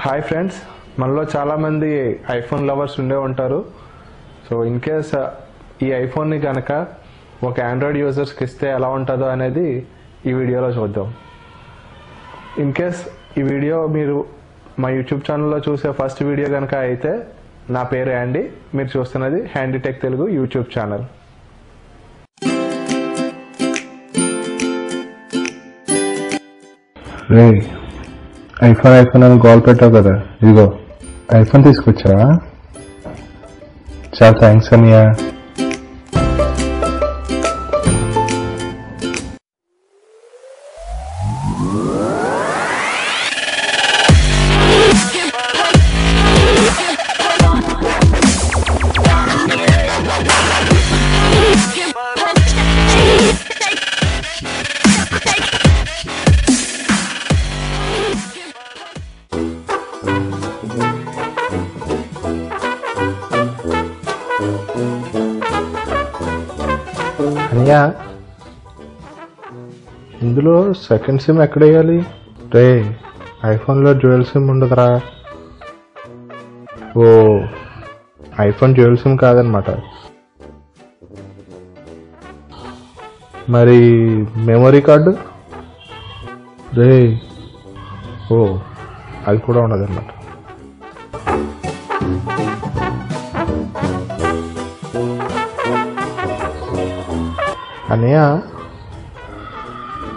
Hi friends, మనలో చాలామంది iPhone lovers ఉండే ఉంటారు. సో ఇన్ కేస్ ఈ ఐఫోన్ని కనుక ఒక ఆండ్రాయిడ్ యూజర్స్కి ఇస్తే ఎలా ఉంటుందో అనేది ఈ వీడియోలో చూద్దాం. ఇన్ కేస్ ఈ వీడియో మీరు మా యూట్యూబ్ ఛానల్లో చూసే ఫస్ట్ వీడియో కనుక అయితే, నా పేరు యాండీ, మీరు చూస్తున్నది Handy Tech Telugu YouTube channel. IPhone అని గోల్ పెట్టావు కదా, ఇదిగో ఐఫోన్ తీసుకొచ్చావా? చాలా థ్యాంక్స్ అన్నయ్య. అన్నయ్య, ఇందులో సెకండ్ సిమ్ ఎక్కడ వేయాలి? రే, ఐఫోన్లో డ్యూయల్ సిమ్ ఉండదురా. ఓ, ఐఫోన్ డ్యూయల్ సిమ్ కాదనమాట. మరి మెమరీ కార్డు? రే, ఓ, అది కూడా ఉండదన్నమాట. అన్నయ్య,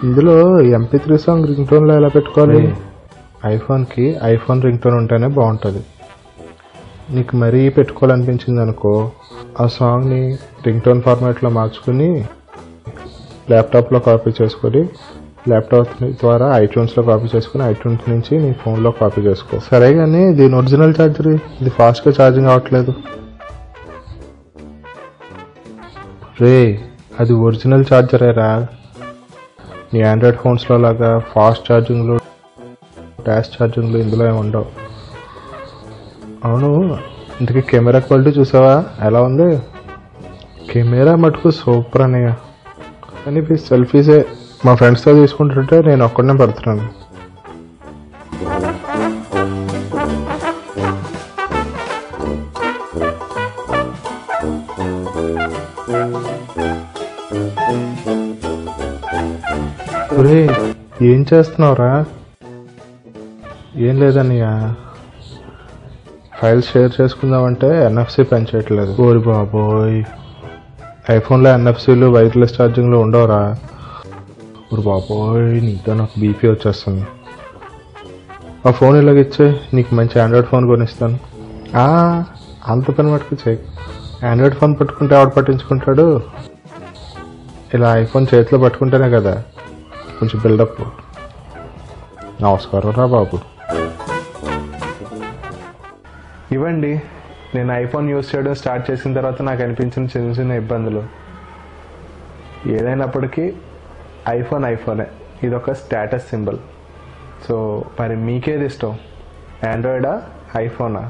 ఇందులో MP3 సాంగ్ రింగ్ టోన్లో ఎలా పెట్టుకోవాలి? ఐఫోన్కి ఐఫోన్ రింగ్ టోన్ ఉంటేనే బాగుంటుంది. నీకు మరీ పెట్టుకోవాలనిపించింది అనుకో, ఆ సాంగ్ని రింగ్ టోన్ ఫార్మాట్లో మార్చుకుని ల్యాప్టాప్లో కాపీ చేసుకొని, ల్యాప్టాప్ ద్వారా ఐట్యూన్స్లో కాపీ చేసుకుని, ఐట్యూన్స్ నుంచి నీ ఫోన్లో కాపీ చేసుకో. సరే, కానీ దీని ఒరిజినల్ ఛార్జర్ ఇది ఫాస్ట్గా ఛార్జింగ్ అవ్వట్లేదు. రే, అది ఒరిజినల్ ఛార్జరేరా. నీ ఆండ్రాయిడ్ ఫోన్స్లో లాగా ఫాస్ట్ ఛార్జింగ్లు, డాష్ ఛార్జింగ్లు ఇందులో ఏమి ఉండవు. అవును, ఇంతకీ కెమెరా క్వాలిటీ చూసావా ఎలా ఉంది? కెమెరా మటుకు సూపర్ అన్నయ్య. కానీ సెల్ఫీసే మా ఫ్రెండ్స్తో తీసుకుంటుంటే నేను ఒక్కడనే పెడుతున్నాను. ఒరే, ఏం చేస్తున్నావురా? ఏం లేదన్నయ్య, ఫైల్స్ షేర్ చేసుకుందామంటే NFC పనిచేయట్లేదు. ఓరి బాబోయ్, ఐఫోన్లో NFCలు వైర్లెస్ ఛార్జింగ్లు ఉండవురా. ఓరి బాబోయ్, నీతో నాకు BP వచ్చేస్తుంది. ఆ ఫోన్ ఇలాగిచ్చే, నీకు మంచి ఆండ్రాయిడ్ ఫోన్ కొనిస్తాను. అంత పని మటుకు చేయి. ఆండ్రాయిడ్ ఫోన్ పట్టుకుంటే ఆవిడ పట్టించుకుంటాడు. ఇలా ఐఫోన్ చేతిలో పట్టుకుంటేనే కదా కొంచెం బిల్డప్. నమస్కారం రా బాబు. ఇవ్వండి, నేను ఐఫోన్ యూజ్ చేయడం స్టార్ట్ చేసిన తర్వాత నాకు అనిపించిన చిన్న చిన్న ఇబ్బందులు. ఏదైనప్పటికీ ఐఫోనే, ఇదొక స్టేటస్ సింబల్. సో మరి మీకేది ఇష్టం, ఆండ్రాయిడా ఐఫోనా?